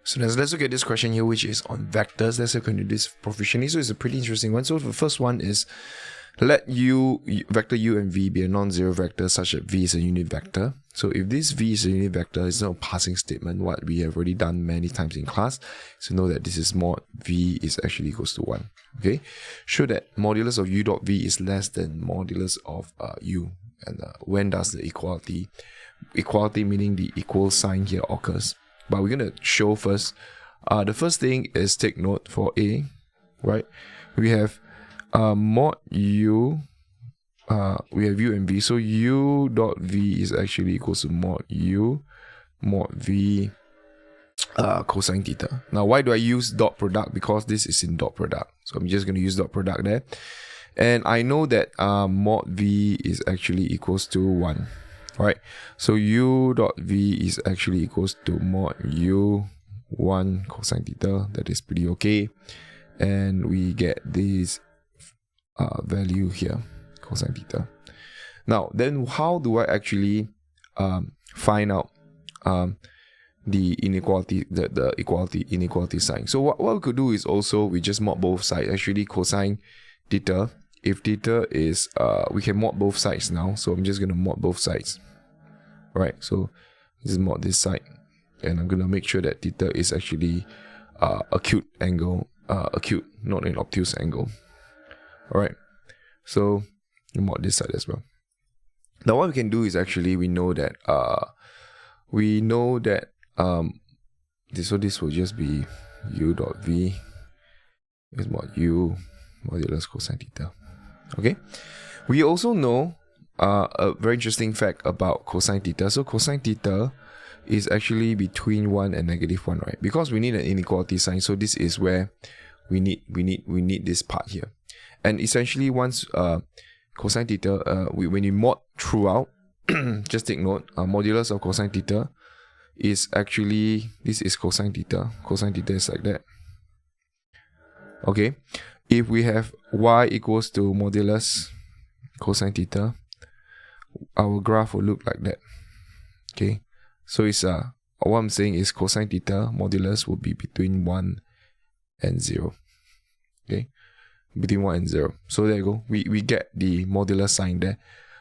So let's look at this question here, which is on vectors. Let's look into this proficiently. So it's a pretty interesting one. So the first one is, let vector u and v be a non-zero vector such that v is a unit vector. So if this v is a unit vector, it's not a passing statement. What we have already done many times in class. So know that this is mod v is actually equals to 1. Okay. Show that modulus of u dot v is less than modulus of u. And when does the equality meaning the equal sign here occurs? But we're going to show first. The first thing is take note for A, right? We have mod u, we have u and v. So u dot v is actually equals to mod u mod v cosine theta. Now, why do I use dot product? Because this is in dot product. So I'm just going to use dot product there. And I know that mod v is actually equals to 1. Right, so u dot v is actually equals to mod u 1 cosine theta. That is pretty okay. And we get this value here, cosine theta. Now, then how do I actually find out the inequality, the inequality sign? So what we could do is also, we just mod both sides. Actually, cosine theta, if theta is, we can mod both sides now. So I'm just going to mod both sides. Right, so this is mod this side, and I'm gonna make sure that theta is actually acute angle, acute, not an obtuse angle. Alright, so mod this side as well. Now what we can do is actually we know that this will just be u dot v is mod u modulus cosine theta. Okay, we also know a very interesting fact about cosine theta. So cosine theta is actually between 1 and -1, right? Because we need an inequality sign. So this is where we need this part here. And essentially, once cosine theta, when you mod throughout, just take note, modulus of cosine theta is actually, this is cosine theta. Cosine theta is like that. Okay, if we have y equals to modulus cosine theta, our graph will look like that. Okay, so it's what I'm saying is cosine theta modulus will be between 1 and 0. Okay, between 1 and 0. So there you go. We get the modulus sign there.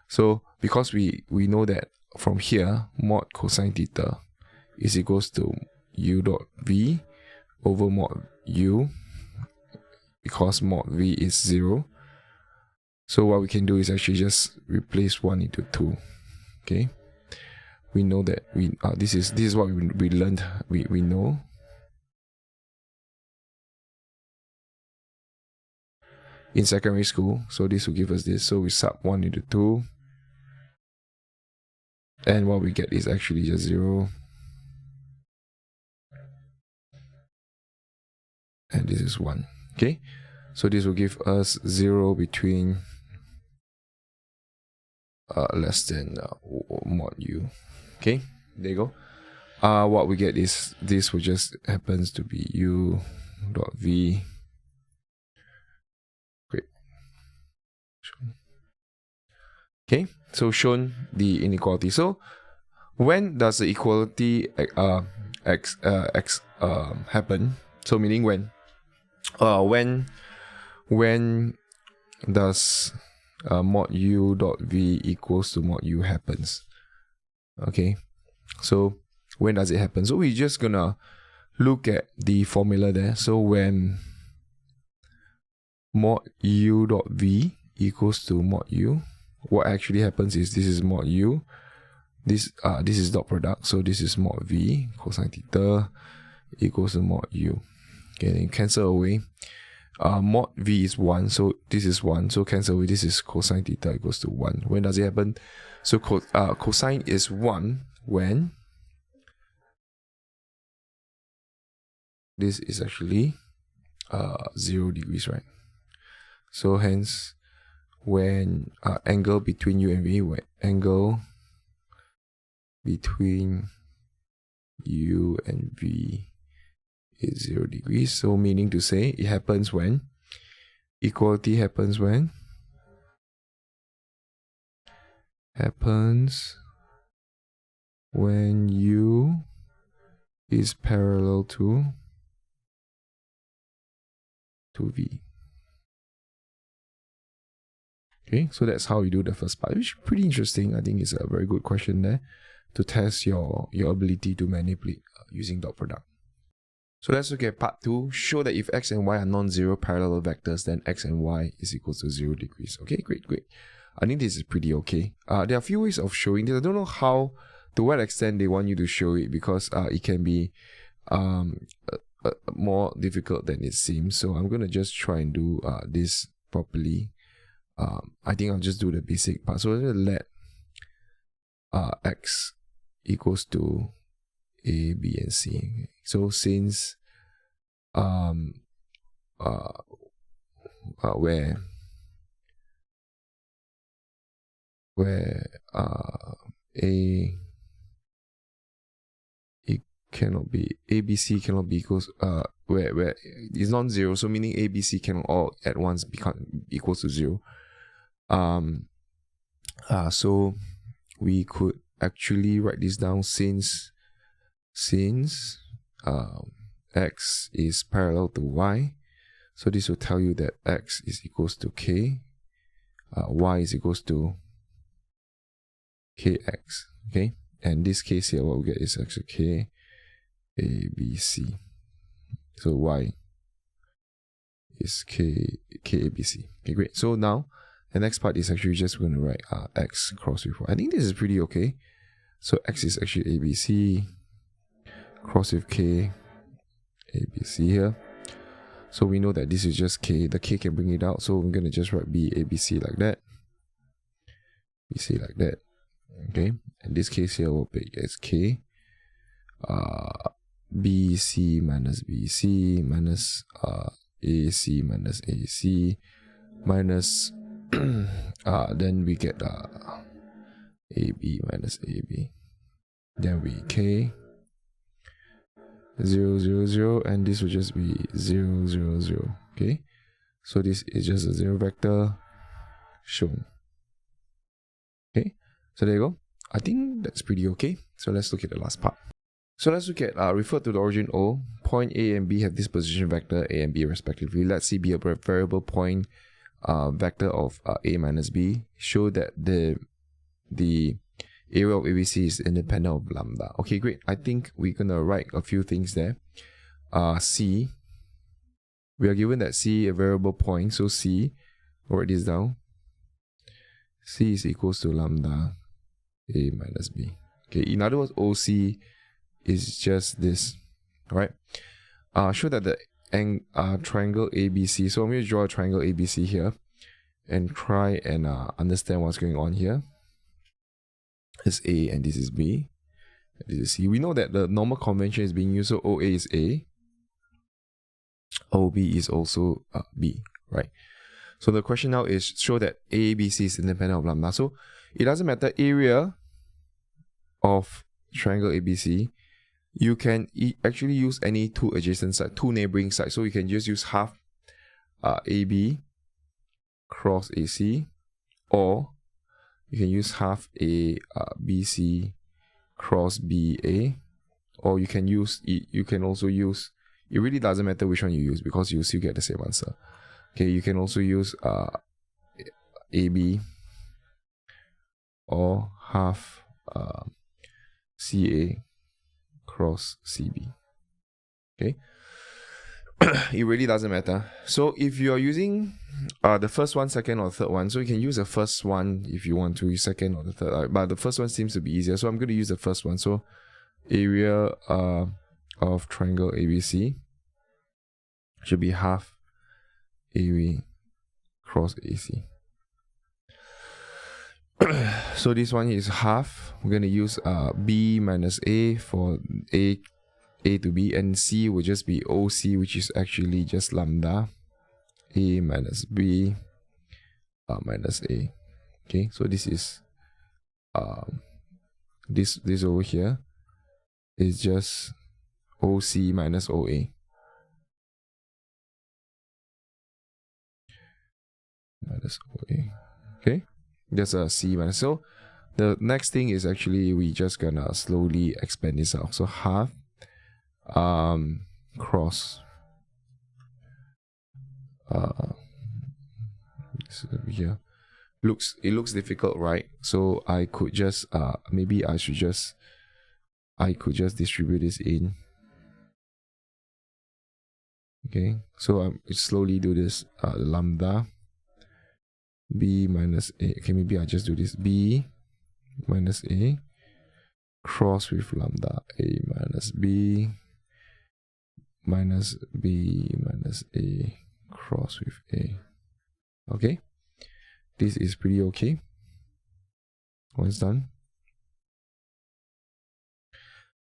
So because we know that from here, mod cosine theta is equals to u dot v over mod u, because mod v is 0. So what we can do is actually just replace 1 into 2. Okay, we know that this is what we learned. We know. In secondary school, so this will give us this. So we sub 1 into 2, and what we get is actually just 0, and this is 1. Okay, so this will give us 0 between less than mod u. Okay, there you go. What we get is this will just happens to be u dot v. Great. Okay, so shown the inequality. So when does the equality happen? So meaning when does mod u dot v equals to mod u happens? Okay, so when does it happen? So we're just gonna look at the formula there. So when mod u dot v equals to mod u, what actually happens is this is mod u, this is dot product, so this is mod v cosine theta equals to mod u. Okay, then you cancel away. Mod v is 1, so this is 1, so cancel away. This is cosine theta equals to 1. When does it happen? So cosine is 1 when this is actually 0 degrees, right? So hence, when angle between u and v, when angle between u and v is 0 degrees, so meaning to say it happens when equality happens when u is parallel to V. Okay, so that's how you do the first part, which is pretty interesting. I think it's a very good question there to test your ability to manipulate using dot product. So let's look at part 2. Show that if x and y are non-zero parallel vectors, then x and y is equal to 0 degrees. Okay, great. I think this is pretty okay. There are a few ways of showing this. I don't know to what extent they want you to show it, because it can be more difficult than it seems. So I'm going to just try and do this properly. I think I'll just do the basic part. So let's let x equals to a, b, and c. So since where a it cannot be ABC cannot be equals where it's non-zero, so meaning ABC can all at once become equals to 0. So we could actually write this down since x is parallel to y. So this will tell you that x is equals to k, y is equals to kx. Okay, and this case here, what we get is actually k a b c. So y is k a b c. Okay, great. So now the next part is actually just going to write x cross with y. I think this is pretty okay. So x is actually ABC cross with k ABC here. So we know that this is just k. The k can bring it out. So we're going to just write b ABC like that. BC like that. Okay. In this case here, we'll pick as k. BC minus BC minus AC minus AC minus then we get AB minus AB. Then we k 0 0 0, and this will just be 0 0 0. Okay, so this is just a 0 vector shown. Okay, so there you go. I think that's pretty okay. So let's look at the last part. So let's look at refer to the origin O. Point A and B have this position vector A and B respectively. Let C be a variable point vector of A minus B. Show that the area of ABC is independent of lambda. Okay, great. I think we're gonna write a few things there. C, we are given that C a variable point, so C, I'll write this down. C is equals to lambda A minus B. Okay, in other words, OC is just this. Alright. Show that the triangle ABC. So I'm going to draw a triangle ABC here and try and understand what's going on here. This is A and this is B. And this is C. We know that the normal convention is being used, so OA is A. OB is also B, right? So the question now is show that ABC is independent of lambda. So it doesn't matter area of triangle ABC. You can actually use any two adjacent sides, two neighboring sides. So you can just use half AB cross AC, or you can use half A BC cross BA, or you can use you can also use, it really doesn't matter which one you use because you still get the same answer. Okay, you can also use AB or half CA cross CB. Okay, it really doesn't matter. So if you are using the first one, second, or third one, so you can use the first one if you want to, second or the third, but the first one seems to be easier, so I'm going to use the first one. So area of triangle ABC should be half AB cross AC. So this one is half. We're going to use B minus A for A to B, and C will just be OC, which is actually just lambda A minus B minus A. Okay, so this is this over here is just OC minus OA. Minus OA. Okay, that's a C minus. So the next thing is actually we just gonna slowly expand this out. So half cross this is over here. It looks difficult, right? So I could just maybe I could just distribute this in. Okay, so I slowly do this. Lambda b minus a. Okay, maybe I just do this b minus a cross with lambda a minus b minus b minus a cross with a. Okay, this is pretty okay. Once done.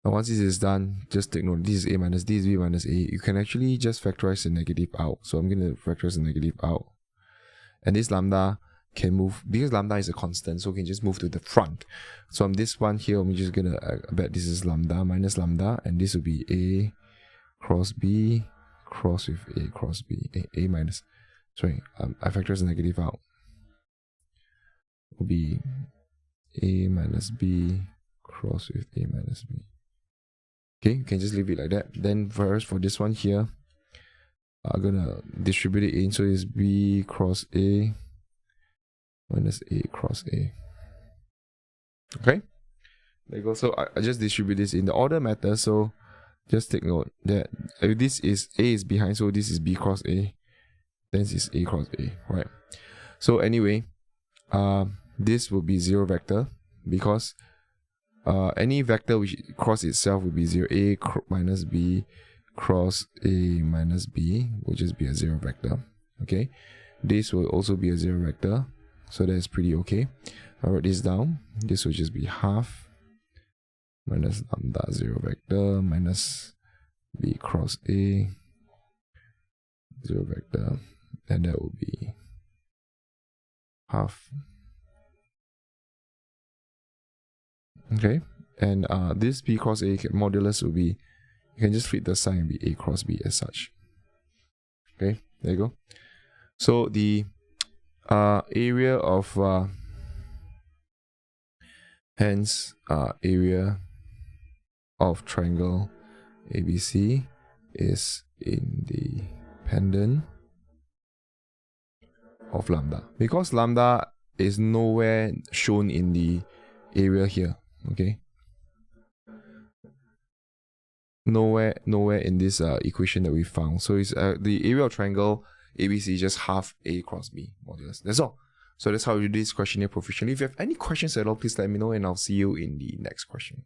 Now once this is done, just take note, this is a minus, this is b minus a. You can actually just factorize the negative out. So I'm going to factorize the negative out. And this lambda can move, because lambda is a constant, so we can just move to the front. So on this one here, I'm just going to bet this is lambda minus lambda, and this will be a cross b cross with a cross b, a minus, sorry, I factorize the negative out. Will be a minus b cross with a minus b. Okay, you can just leave it like that. Then first for this one here, I'm gonna distribute it in, so it's b cross a minus a cross a. Okay, there you go. So I just distribute this in. The order matters, so just take note that if this is a is behind, so this is b cross a, then this is a cross a, right? So anyway, this will be zero vector, because any vector which cross itself will be 0. A minus b cross a minus b will just be a zero vector. Okay, this will also be a zero vector, so that's pretty okay. I write this down. This will just be half minus lambda zero vector minus b cross a zero vector, and that will be half. Okay, and this b cross a modulus will be, you can just flip the sign and be a cross b as such. Okay, there you go. So the area of hence area of triangle ABC is independent of lambda, because lambda is nowhere shown in the area here. Okay, nowhere in this equation that we found. So it's the area of triangle ABC is just half a cross b modulus. That's all. So that's how you do this questionnaire proficiently. If you have any questions at all, please let me know, and I'll see you in the next question.